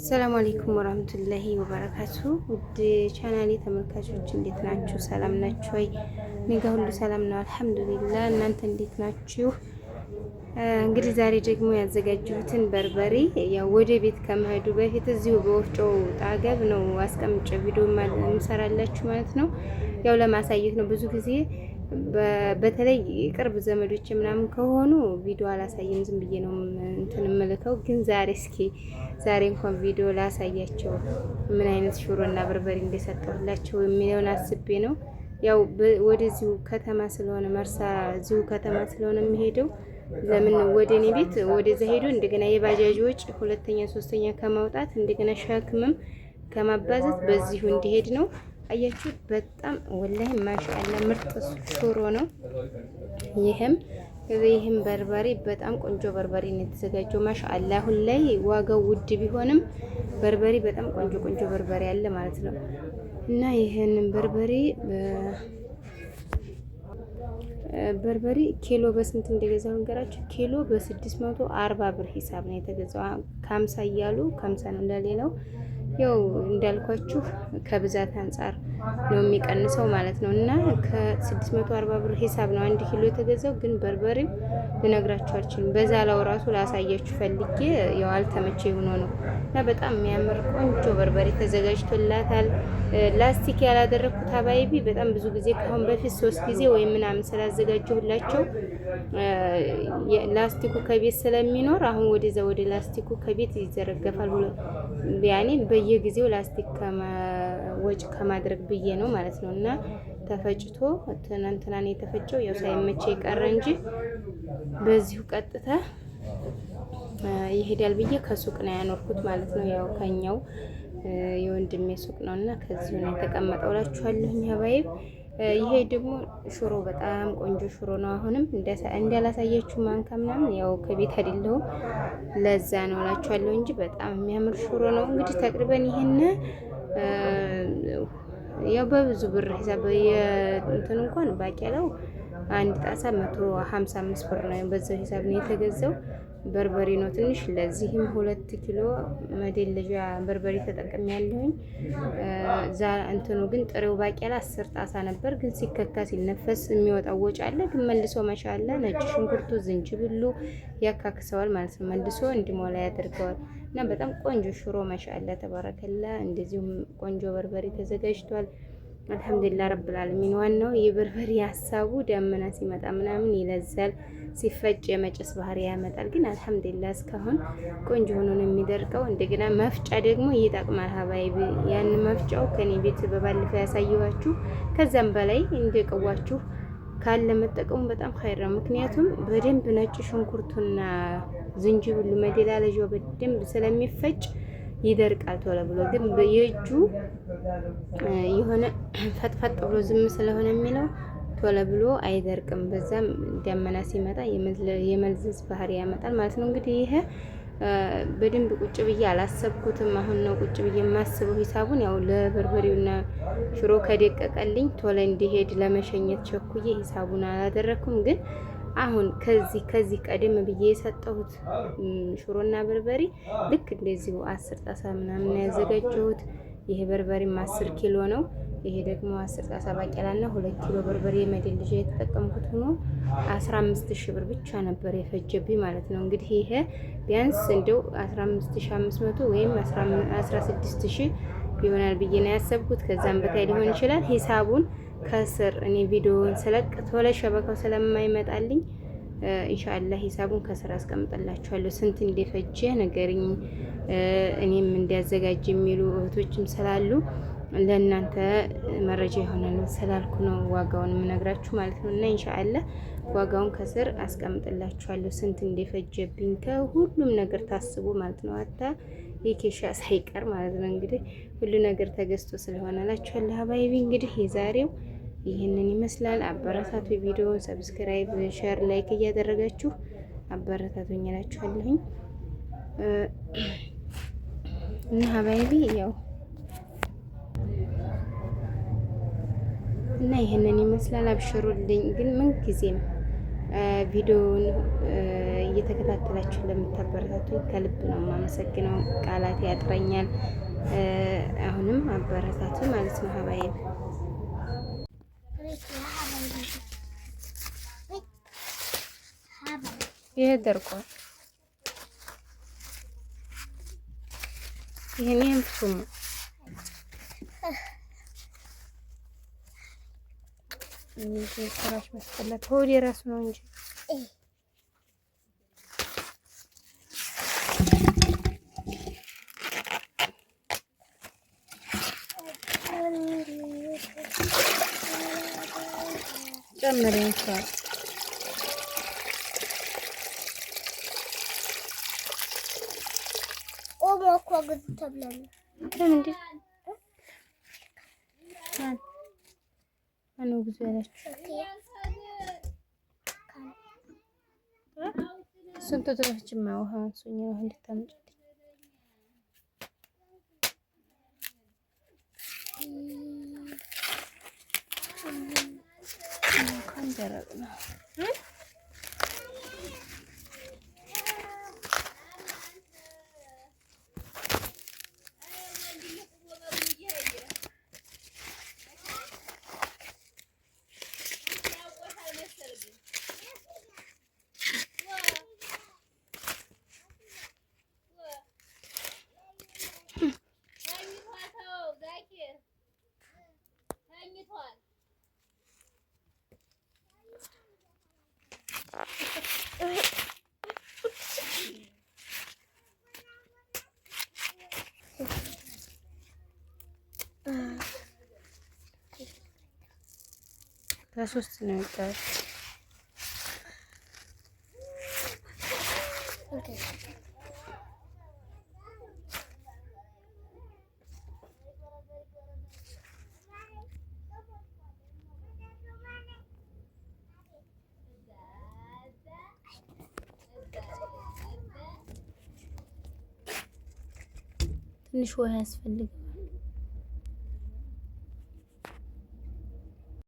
ሰላም አለይኩም ወራህመቱላሂ ወበረካቱ። ውድ ቻናሌ ተመልካቾች እንዴት ናችሁ? ሰላም ናችሁ ወይ? እኔ ጋር ሁሉ ሰላም ነው አልሐምዱሊላህ። እናንተ እንዴት ናችሁ? እንግዲህ ዛሬ ደግሞ ያዘጋጀሁትን በርበሬ ያው ወደ ቤት ከመሄዱ በፊት እዚሁ በወፍጮ ጣገብ ነው አስቀምጬ ቪዲዮ የምሰራላችሁ ማለት ነው። ያው ለማሳየት ነው። ብዙ ጊዜ በተለይ ቅርብ ዘመዶች ምናምን ከሆኑ ቪዲዮ አላሳየም፣ ዝም ብዬ ነው እንትን የምልከው። ግን ዛሬ እንኳን ቪዲዮ ላሳያቸው ምን አይነት ሽሮና በርበሬ እንደሰጠሁላቸው የሚለውን አስቤ ነው። ያው ወደዚሁ ከተማ ስለሆነ መርሳ እዚሁ ከተማ ስለሆነ የሚሄደው ለምን ወደ እኔ ቤት ወደዛ ሄዶ እንደገና የባጃጅ ወጪ ሁለተኛ ሶስተኛ ከማውጣት እንደገና ሸክምም ከማባዛት በዚሁ እንዲሄድ ነው። አያችሁት? በጣም ወላሂ ማሻአላ ምርጥ ሽሮ ነው። ይህም በርበሬ በጣም ቆንጆ በርበሬ ነው የተዘጋጀው። ማሻአላ አሁን ላይ ዋጋው ውድ ቢሆንም በርበሬ በጣም ቆንጆ በርበሬ አለ ማለት ነው። እና ይህንን በርበሬ ኪሎ በስንት እንደገዛው እንገራችሁ። ኪሎ በ640 ብር ሂሳብ ነው የተገዛው። ከ50 እያሉ ከ50 ነው እንደሌላው። ያው እንዳልኳችሁ ከብዛት አንጻር ነው የሚቀንሰው ማለት ነው። እና ከ640 ብር ሂሳብ ነው 1 ኪሎ የተገዛው። ግን በርበሬው ልነግራችሁ አልችልም። በዛ ላው ራሱ ላሳያችሁ ፈልጌ ያው አልተመቼ ሆኖ ነው። እና በጣም የሚያምር ቆንጆ በርበሬ ተዘጋጅቶላታል። ላስቲክ ያላደረኩት አባይቢ በጣም ብዙ ጊዜ ከአሁን በፊት 3 ጊዜ ወይ ምናምን ስላዘጋጀሁላቸው ላስቲኩ ከቤት ስለሚኖር አሁን ወደ ላስቲኩ ከቤት ይዘረገፋል። ያኔ በየጊዜው ላስቲክ ወጭ ከማድረግ ብዬ ነው ማለት ነው። እና ተፈጭቶ ትናንትናን የተፈጨው ያው ሳይመቼ የቀረ እንጂ በዚሁ ቀጥታ ይሄዳል ብዬ ከሱቅ ነው ያኖርኩት ማለት ነው። ያው ከኛው የወንድሜ ሱቅ ነው እና ከዚሁ ነው የተቀመጠው እላችኋለሁ። ሀባይብ ይሄ ደግሞ ሽሮ በጣም ቆንጆ ሽሮ ነው። አሁንም እንዳላሳያችሁ ማንካ ምናምን ያው ከቤት አይደለሁም ለዛ ነው እላችኋለሁ እንጂ በጣም የሚያምር ሽሮ ነው። እንግዲህ ተቅሪበን ይሄን ያው በብዙ ብር ሂሳብ እንትን እንኳን ባቄላው አንድ ጣሳ 155 ብር ነው። በዛው ሂሳብ ነው የተገዛው። በርበሬ ነው ትንሽ። ለዚህም 2 ኪሎ መደለጃ በርበሬ ተጠቅሜ ያለሁኝ። እንትኑ ግን ጥሬው ባቄላ 10 ጣሳ ነበር። ግን ሲከካ ሲነፈስ የሚወጣው ወጭ አለ። ግን መልሶ ማሻአላ ነጭ ሽንኩርቱ ዝንጅብሉ ያካክሰዋል ማለት ነው። መልሶ እንዲሞላ ያደርገዋል። እና በጣም ቆንጆ ሽሮ ማሻአላ ተባረከላ። እንደዚሁም ቆንጆ በርበሬ ተዘጋጅቷል። አልሐምዱሊላህ ረብል ዓለሚን። ዋናው የበርበሬ ሀሳቡ ደመና ሲመጣ ምናምን ይለዛል፣ ሲፈጭ የመጨስ ባህሪ ያመጣል። ግን አልሐምዱሊላህ እስካሁን ቆንጆ ሆኖ ነው የሚደርቀው። እንደገና መፍጫ ደግሞ ይጠቅማል ሀባይቢ። ያን መፍጫው ከኔ ቤት በባለፈው ያሳየኋችሁ ከዛም በላይ እንደቀዋችሁ ካለ መጠቀሙ በጣም ኸይር ነው። ምክንያቱም በደንብ ነጭ ሽንኩርቱና ዝንጅብሉ መደላለጃው በደንብ ስለሚፈጭ ይደርቃል ቶሎ ብሎ። ግን የእጁ የሆነ ፈጥፈጥ ብሎ ዝም ስለሆነ የሚለው ቶሎ ብሎ አይደርቅም። በዛም ደመና ሲመጣ የመልዘዝ ባህሪ ያመጣል ማለት ነው። እንግዲህ ይሄ በደንብ ቁጭ ብዬ አላሰብኩትም። አሁን ነው ቁጭ ብዬ የማስበው ሂሳቡን። ያው ለበርበሬውና ሽሮ ከደቀቀልኝ ቶሎ እንዲሄድ ለመሸኘት ቸኩዬ ሂሳቡን አላደረኩም። ግን አሁን ከዚህ ቀደም ብዬ የሰጠሁት ሽሮና በርበሬ ልክ እንደዚሁ 10 ጣሳ ምናምን ያዘጋጀሁት። ይሄ በርበሬም 10 ኪሎ ነው። ይሄ ደግሞ 10 ጣሳ ባቄላና 2 ኪሎ በርበሬ መደልጃ የተጠቀምኩት ሆኖ 15000 ብር ብቻ ነበር የፈጀብኝ ማለት ነው። እንግዲህ ይሄ ቢያንስ እንደው 15500 ወይም 16000 ይሆናል ብዬ ነው ያሰብኩት። ከዛም በታይ ሊሆን ይችላል። ሂሳቡን ከስር እኔ ቪዲዮውን ስለቅ ቶሎ ሸበካው ስለማይመጣልኝ ኢንሻአላህ ሂሳቡን ከስር አስቀምጥላችኋለሁ። ስንት እንደፈጀ ነገርኝ። እኔም እንዲያዘጋጅ የሚሉ እህቶችም ስላሉ ለእናንተ መረጃ ይሆናል ስላልኩ ነው ዋጋውን የምነግራችሁ ማለት ነው። እና ኢንሻአላህ ዋጋውን ከስር አስቀምጥላችኋለሁ ስንት እንደፈጀብኝ ከሁሉም ነገር ታስቦ ማለት ነው። አታ የኬሻ ሳይቀር ማለት ነው። እንግዲህ ሁሉ ነገር ተገዝቶ ስለሆነ እላችኋለሁ ሀባይቢ። እንግዲህ የዛሬው ይህንን ይመስላል። አበረታቱ። ቪዲዮውን ሰብስክራይብ፣ ሼር፣ ላይክ እያደረጋችሁ አበረታቱኝ እላችኋለሁኝ። እና ሀባይቢ ያው እና ይህንን ይመስላል። አብሽሩልኝ። ግን ምን ጊዜም ቪዲዮውን እየተከታተላችሁ ለምታበረታቱኝ ከልብ ነው የማመሰግነው። ቃላት ያጥረኛል። አሁንም አበረታቱ ማለት ነው ሀባዬ። ይሄ ደርቋል። ይሄን ፍጹም ስራሽ መስጠላት ሆዴ የራሱ ነው እንጂ ጨምሬ እንኳን ኦሞ እኮ ግን ተብሏል። እንዴ አኑ ብዙ ያላችሁ ስንት ተጥፍጭማ ውሃ አንሱኝ ነው እንድታመጭ ደረቅ ነው። ከሶስት ነው የወጣው። ትንሽ ውሃ ያስፈልጋል።